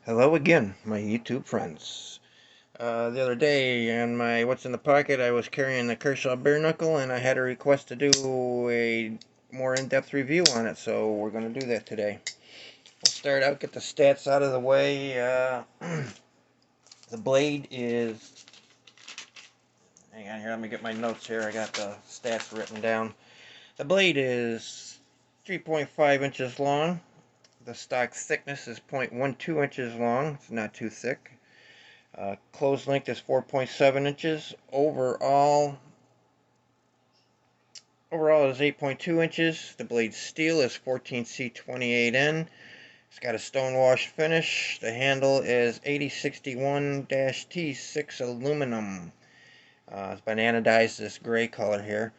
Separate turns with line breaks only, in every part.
Hello again, my YouTube friends. The other day on my What's in the Pocket, I was carrying the Kershaw Bareknuckle, and I had a request to do a more in-depth review on it, so we're going to do that today. We'll start out, get the stats out of the way. The blade is... Hang on here, let me get my notes here. I got the stats written down. The blade is 3.5 inches long. The stock thickness is 0.12 inches long. It's not too thick. Closed length is 4.7 inches. Overall is 8.2 inches. The blade steel is 14C28N. It's got a stonewash finish. The handle is 8061-T6 aluminum. It's been anodized this gray color here.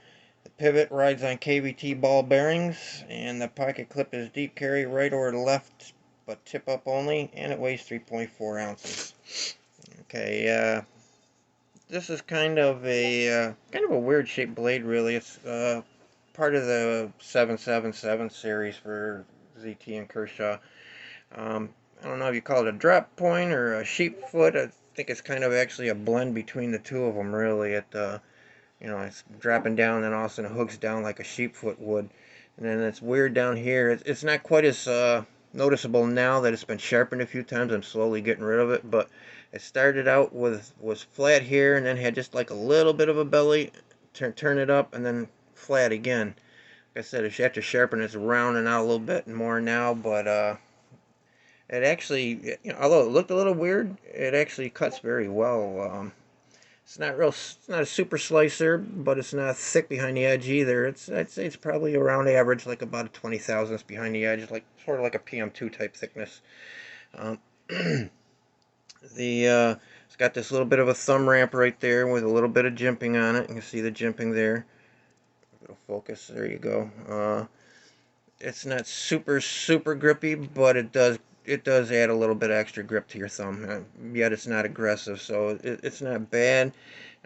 The pivot rides on KVT ball bearings, and the pocket clip is deep carry right or left, but tip up only, and it weighs 3.4 ounces. Okay, this is kind of a weird shaped blade, really. It's part of the 777 series for ZT and Kershaw. I don't know if you call it a drop point or a sheep foot. I think it's kind of actually a blend between the two of them, really. It's dropping down and all of a sudden it hooks down like a sheep foot would. And then it's weird down here. It's not quite as noticeable now that it's been sharpened a few times. I'm slowly getting rid of it, but it started out was flat here and then had just like a little bit of a belly. Turn it up and then flat again. Like I said, if you have to sharpen, it's rounding out a little bit more now, but it actually, although it looked a little weird, it actually cuts very well. It's not a super slicer, but it's not thick behind the edge either. I'd say it's probably around average, like about a 20 thousandths behind the edge, like sort of like a PM2 type thickness. Um, it's got this little bit of a thumb ramp right there with a little bit of jimping on it. You can see the jimping there. It'll focus. There you go. It's not super grippy, but it does add a little bit extra grip to your thumb. Yet it's not aggressive, so it's not bad.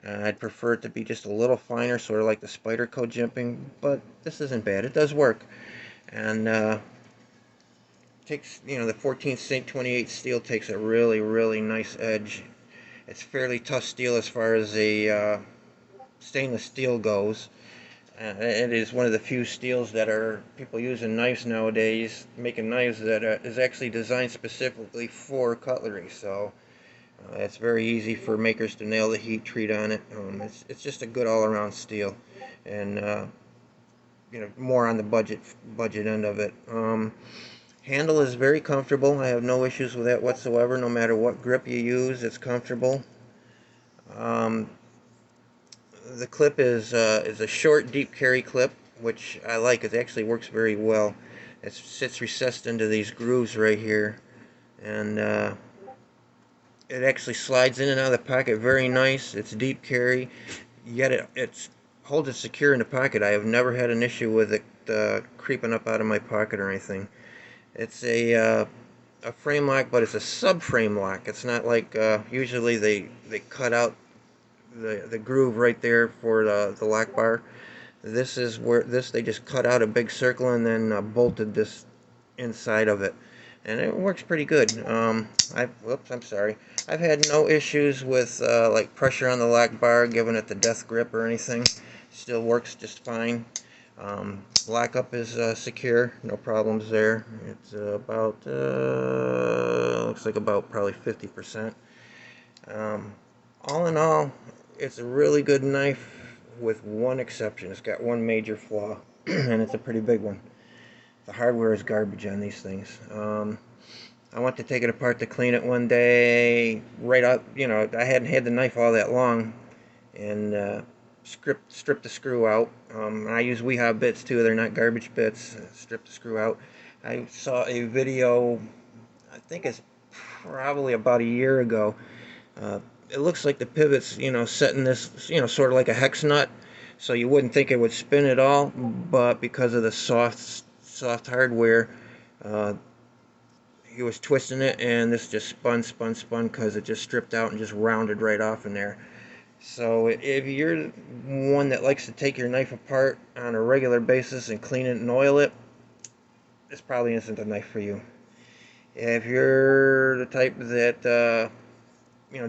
I'd prefer it to be just a little finer, sort of like the Spyderco jimping, but this isn't bad. It does work, and takes the 14C28 steel takes a really nice edge. It's fairly tough steel as far as the stainless steel goes. It is one of the few steels that are people use in knives nowadays, making knives that is actually designed specifically for cutlery. So it's very easy for makers to nail the heat treat on it. It's just a good all-around steel, and more on the budget end of it. Handle is very comfortable. I have no issues with that whatsoever. No matter what grip you use, it's comfortable. Um, the clip is a short, deep carry clip, which I like. It actually works very well. It sits recessed into these grooves right here, and it actually slides in and out of the pocket very nice. It's deep carry, yet it holds it secure in the pocket. I have never had an issue with it creeping up out of my pocket or anything. It's a frame lock, but it's a subframe lock. It's not like usually they cut out the groove right there for the lock bar. This is where they just cut out a big circle and then bolted this inside of it, and it works pretty good. I'm sorry. I've had no issues with like pressure on the lock bar, giving it the death grip or anything. Still works just fine. Lockup is secure, no problems there. It's looks like about probably 50%. All in all, it's a really good knife with one exception. It's got one major flaw, and it's a pretty big one. The hardware is garbage on these things. I went to take it apart to clean it one day, right out, I hadn't had the knife all that long, and stripped the screw out. I use WeHa bits too, they're not garbage bits. Strip the screw out. I saw a video, I think it's probably about a year ago. It looks like the pivot's, set in this, sort of like a hex nut, so you wouldn't think it would spin at all, but because of the soft hardware, he was twisting it, and this just spun because it just stripped out and just rounded right off in there. So if you're one that likes to take your knife apart on a regular basis and clean it and oil it, this probably isn't the knife for you. If you're the type that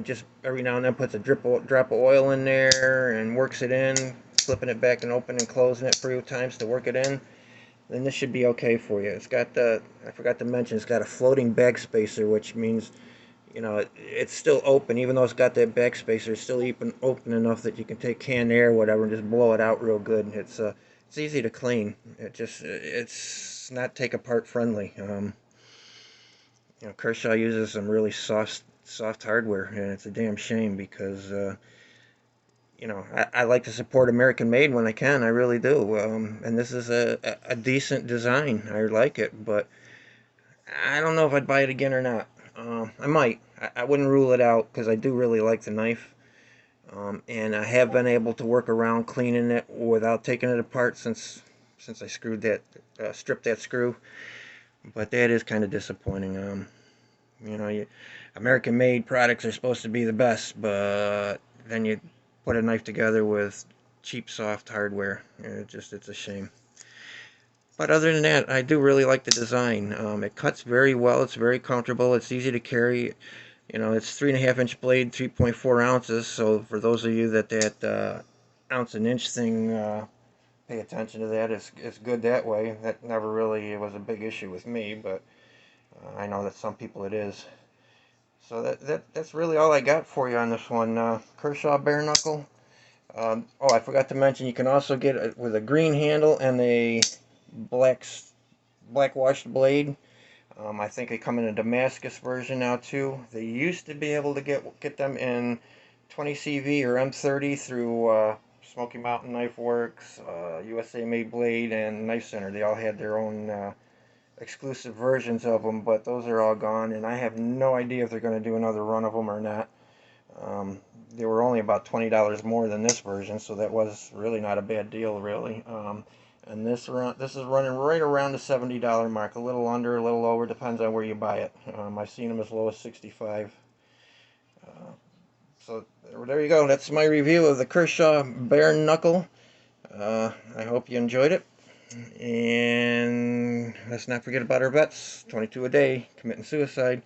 just every now and then puts a drop of oil in there and works it in, flipping it back and opening and closing it 3 times to work it in, then this should be okay for you. It's got I forgot to mention, it's got a floating bag spacer, which means, it's still open, even though it's got that bag spacer. It's still open enough that you can take canned air, or whatever, and just blow it out real good. It's easy to clean. It's not take apart friendly. Kershaw uses some really soft hardware, and it's a damn shame because I like to support American made when I can. I really do. And this is a decent design. I like it, but I don't know if I'd buy it again or not. I might. I wouldn't rule it out because I do really like the knife. And I have been able to work around cleaning it without taking it apart since I stripped that screw. But that is kind of disappointing. American made products are supposed to be the best, but then you put a knife together with cheap soft hardware. It's a shame. But other than that, I do really like the design. It cuts very well. It's very comfortable. It's easy to carry. It's 3.5-inch blade, 3.4 ounces. So for those of you that ounce and inch thing, pay attention to that. It's good that way. That never really was a big issue with me, but I know that some people it is. So that's really all I got for you on this one. Kershaw Bareknuckle. I forgot to mention, you can also get it with a green handle and a black washed blade. I think they come in a Damascus version now too. They used to be able to get them in 20 CV or M30 through Smoky Mountain Knife Works, USA Made Blade, and Knife Center. They all had their own exclusive versions of them, but those are all gone, and I have no idea if they're going to do another run of them or not. They were only about $20 more than this version, so that was really not a bad deal, really. And this is running right around the $70 mark, a little under, a little over, depends on where you buy it. I've seen them as low as 65. So there you go. That's my review of the Kershaw Bareknuckle. I hope you enjoyed it. And let's not forget about our vets. 22 a day, committing suicide.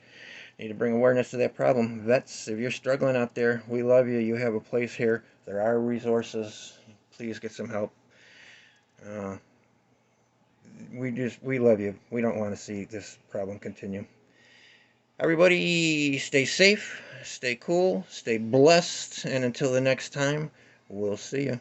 Need to bring awareness to that problem. Vets, if you're struggling out there, we love you. You have a place here. There are resources. Please get some help. We love you. We don't want to see this problem continue. Everybody, stay safe, stay cool, stay blessed, and until the next time, we'll see you.